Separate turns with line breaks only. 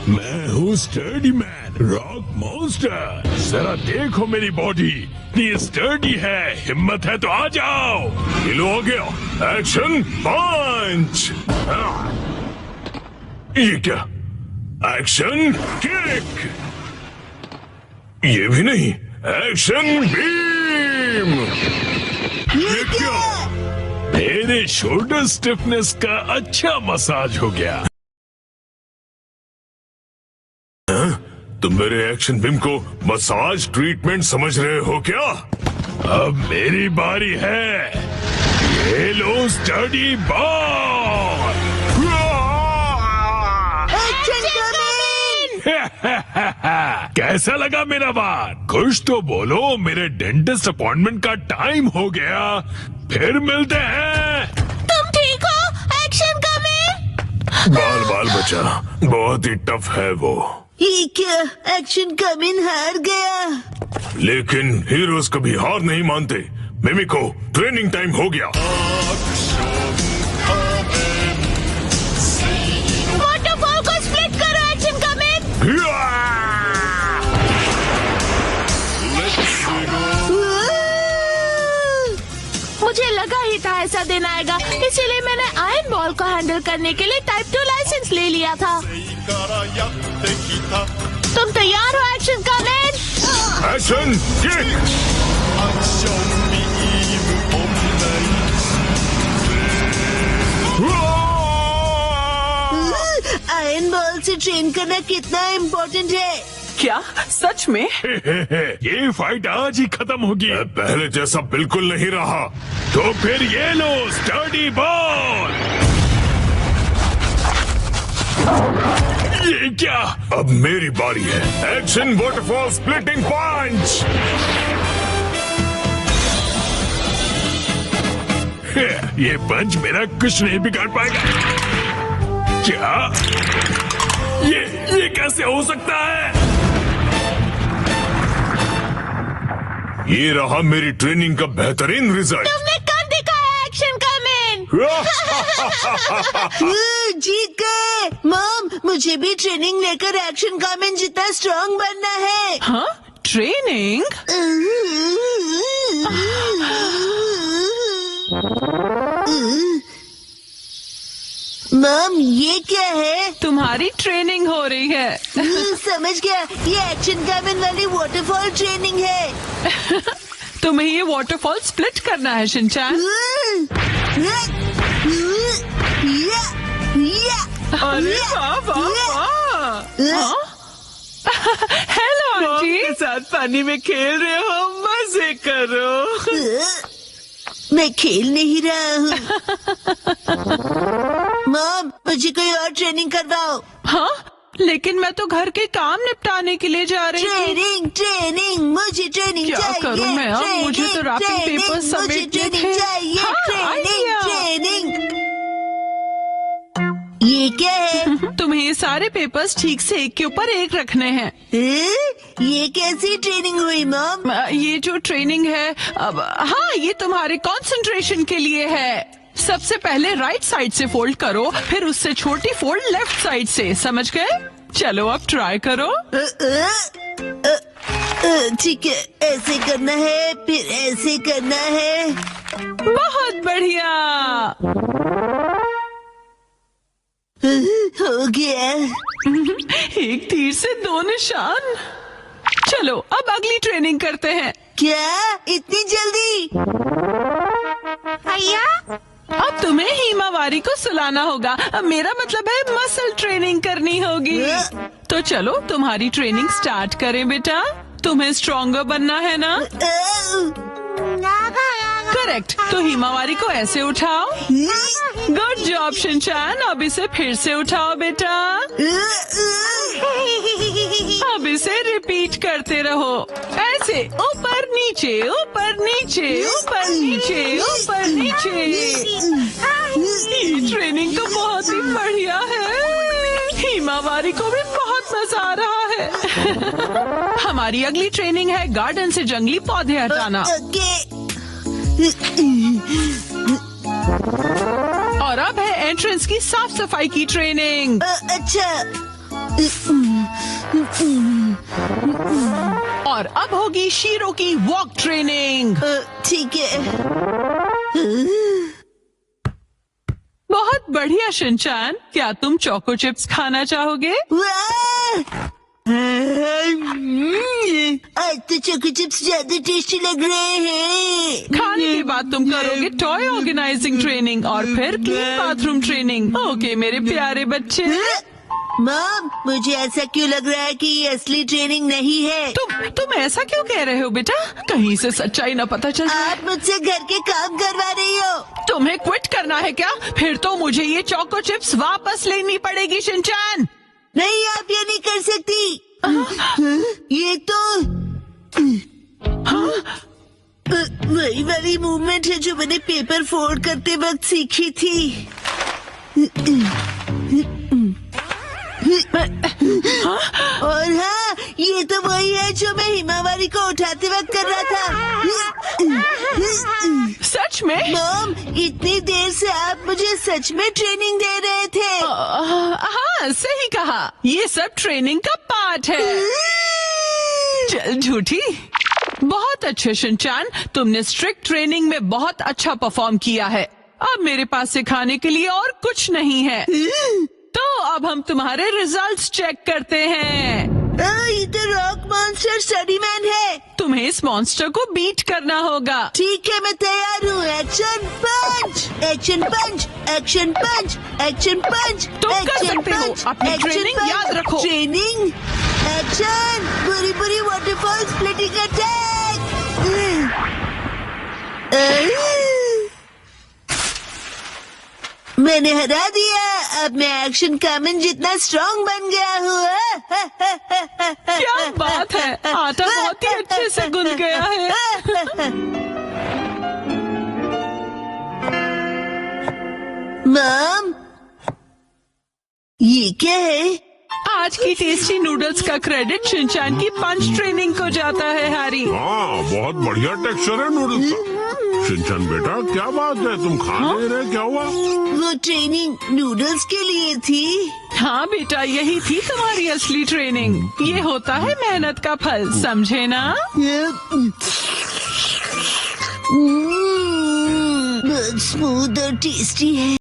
मैं हूँ sturdy man, rock monster. जरा देखो मेरी बॉडी, इतनी स्टर्डी है। हिम्मत है तो आ जाओ। लो आ गया। एक्शन पंच। ये क्या? Action kick. ये भी नहीं। Action beam. ये क्या? मेरे शोल्डर स्टिफनेस का अच्छा मसाज हो गया। तुम मेरे एक्शन बीम को मसाज ट्रीटमेंट समझ रहे हो क्या? अब मेरी बारी है। ये लो स्टडी बॉल। कैसा लगा मेरा बात? कुछ तो बोलो। मेरे डेंटिस्ट अपॉइंटमेंट का टाइम हो गया। फिर मिलते हैं।
तुम ठीक हो? Action coming.
बाल बाल बचा, बहुत ही टफ है वो।
ये क्या? एक्शन कमिंग हार गया।
लेकिन हीरोज कभी हार नहीं मानते। मिमिको, ट्रेनिंग टाइम हो गया।
वाटरफॉल को स्प्लिट करो। Action coming. मुझे लगा ही था ऐसा दिन आएगा, इसीलिए मैंने आयरन बॉल को हैंडल करने के लिए टाइप 2 लाइसेंस ले लिया था। तुम तैयार हो? Action coming.
Action kick.
Iron ball से ट्रेन करना कितना इम्पोर्टेंट है।
क्या सच में?
ये फाइट आज ही खत्म होगी। पहले जैसा बिल्कुल नहीं रहा। तो फिर ये लो स्टडी बॉल। ये क्या? अब मेरी बारी है। एक्शन वाटरफॉल स्प्लिटिंग पंच। ये पंच मेरा कुछ नहीं बिगाड़ पाएगा। क्या? ये कैसे हो सकता है? ये रहा मेरी ट्रेनिंग का बेहतरीन रिजल्ट।
तुमने कब दिखाया एक्शन कमिंग?
जीत गए। मॉम, मुझे भी ट्रेनिंग लेकर एक्शन कमिंग जितना स्ट्रांग बनना है।
हाँ, ट्रेनिंग?
मॉम, ये क्या है?
तुम्हारी ट्रेनिंग हो रही है।
समझ गया, ये एक्शन कमिंग वाली वाटरफॉल ट्रेनिंग है।
तुम्हें ये वाटरफॉल स्प्लिट करना है शिनचैन। अरे वाह वाह वाह। हेलो आंटी, के साथ पानी में खेल रहे हो? मजे करो।
मैं खेल नहीं रहा हूँ। मॉम, मुझे कोई और ट्रेनिंग करवाओ।
हाँ, लेकिन मैं तो घर के काम निपटाने के लिए जा रही हूँ।
ट्रेनिंग, मुझे ट्रेनिंग
क्या
चाहिए।
करूँ मैं अब? मुझे तो रैपिंग पेपर समेटने थे।
चाहिए।
हाँ,
ट्रेनिंग। ये क्या है?
तुम्हें ये सारे पेपर्स ठीक से एक के ऊपर एक रखने हैं।
ये कैसी ट्रेनिंग हुई मॉम?
ये जो ट्रेनिंग है, अब हाँ, ये तुम्हारे कंसंट्रेशन के लिए है। सबसे पहले राइट साइड से फोल्ड करो, फिर उससे छोटी फोल्ड लेफ्ट साइड से। समझ गए? चलो अब ट्राई करो।
ठीक है, ऐसे करना है, फिर ऐसे करना है।
बहुत बढ़िया।
हो गया।
एक तीर से दो निशान। चलो अब अगली ट्रेनिंग करते हैं।
क्या? इतनी जल्दी?
भैया,
अब तुम्हें हिमावारी को सुलाना होगा। अब मेरा मतलब है मसल ट्रेनिंग करनी होगी। तो चलो तुम्हारी ट्रेनिंग स्टार्ट करें बेटा। तुम्हें स्ट्रॉन्गर बनना है ना? करेक्ट। तो हिमावारी को ऐसे उठाओ। Good job Shinchan. अब इसे फिर से उठाओ बेटा। अब इसे रिपीट करते रहो। ऐसे ऊपर नीचे, ऊपर नीचे, ऊपर नीचे, ऊपर नीचे। ये ट्रेनिंग तो बहुत ही बढ़िया है। हिमावारी को भी बहुत मजा आ रहा है। हमारी अगली ट्रेनिंग है गार्डन से जंगली पौधे हटाना। और अब है एंट्रेंस की साफ सफाई की ट्रेनिंग।
अच्छा।
और अब होगी शीरो की वॉक ट्रेनिंग।
ठीक है।
बहुत बढ़िया शिनचान, क्या तुम चोको चिप्स खाना चाहोगे?
वाह! आज तो चोको चिप्स ज्यादा टेस्टी लग रहे हैं।
खाने के बाद तुम करोगे टॉय ऑर्गेनाइजिंग ट्रेनिंग और फिर क्लीन बाथरूम ट्रेनिंग। ओके मेरे प्यारे बच्चे।
मॉम, मुझे ऐसा क्यों लग रहा है कि ये असली ट्रेनिंग नहीं है?
तुम ऐसा क्यों कह रहे हो बेटा? कहीं से सच्चाई न पता चल जाए।
आप मुझसे घर के काम करवा रही हो।
तुम्हें क्विट करना है क्या? फिर तो मुझे ये चोको चिप्स वापस लेनी पड़ेगी शिनचान।
नहीं, आप ये नहीं कर सकती। ये तो वही वाली मूवमेंट है जो मैंने पेपर फोल्ड करते वक्त सीखी थी। और हाँ, ये तो वही है जो मैं हिमावारी को उठाते वक्त कर रहा था।
सच में?
मॉम, इतनी देर से आप मुझे सच में ट्रेनिंग दे रहे थे।
हाँ सही कहा, ये सब ट्रेनिंग का पार्ट है। चल झूठी। बहुत अच्छे शिनचान, तुमने स्ट्रिक्ट ट्रेनिंग में बहुत अच्छा परफॉर्म किया है। अब मेरे पास सिखाने के लिए और कुछ नहीं है। तो अब हम तुम्हारे रिजल्ट्स चेक करते हैं।
ये तो रॉक मॉन्स्टर स्टडी मैन है।
तुम्हें इस मॉन्स्टर को बीट करना होगा।
ठीक है, मैं तैयार हूँ। एक्शन पंच, एक्शन पंच, एक्शन पंच, एक्शन पंच,
तुम कर
एक्शन
सकते हो।
पंच,
अपनी
एक्शन
ट्रेनिंग
पंच,
याद रखो।
ट्रेनिंग, एक्शन, बुरी बुरी वाटरफॉल स्प्लिटिंग अटैक। मैंने हरा दिया। अब मैं एक्शन कामन जितना स्ट्रांग बन गया हूँ।
क्या बात है, आटा बहुत ही अच्छे से गुन गया है।
मॉम, ये क्या है?
आज की टेस्टी नूडल्स का क्रेडिट शिनचान की पंच ट्रेनिंग को जाता है हैरी।
हाँ, बहुत बढ़िया टेक्सचर है नूडल्स का। शिनचान बेटा, क्या बात है, तुम खा नहीं रहे, क्या हुआ?
वो ट्रेनिंग नूडल्स के लिए थी।
हाँ बेटा, यही थी तुम्हारी असली ट्रेनिंग। ये होता है मेहनत का फल, समझे ना?
बहुत स्मूथ और टेस्टी है।